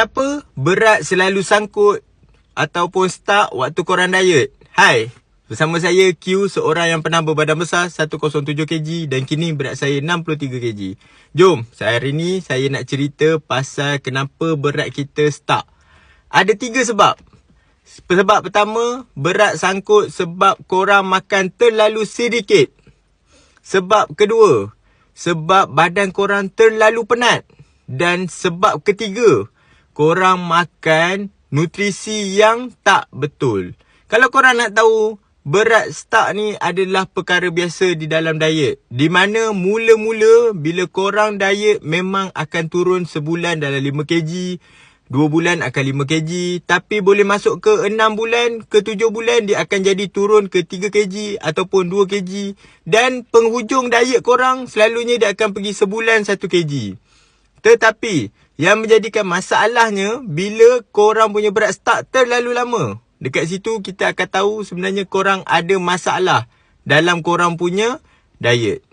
Kenapa berat selalu sangkut ataupun stuck waktu korang diet? Hai, bersama saya Q, seorang yang pernah berbadan besar 107 kg dan kini berat saya 63 kg. Jom, hari ni saya nak cerita pasal kenapa berat kita stuck. Ada 3 sebab. Sebab pertama, berat sangkut sebab korang makan terlalu sedikit. Sebab kedua, sebab badan korang terlalu penat. Dan sebab ketiga, korang makan nutrisi yang tak betul. Kalau korang nak tahu, berat stuck ni adalah perkara biasa di dalam diet. Di mana mula-mula bila korang diet memang akan turun sebulan dalam 5 kg, 2 bulan akan 5 kg, tapi boleh masuk ke 6 bulan, ke 7 bulan dia akan jadi turun ke 3 kg ataupun 2 kg. Dan penghujung diet korang selalunya dia akan pergi sebulan 1 kg. Tetapi yang menjadikan masalahnya bila korang punya berat stuck terlalu lama. Dekat situ kita akan tahu sebenarnya korang ada masalah dalam korang punya diet.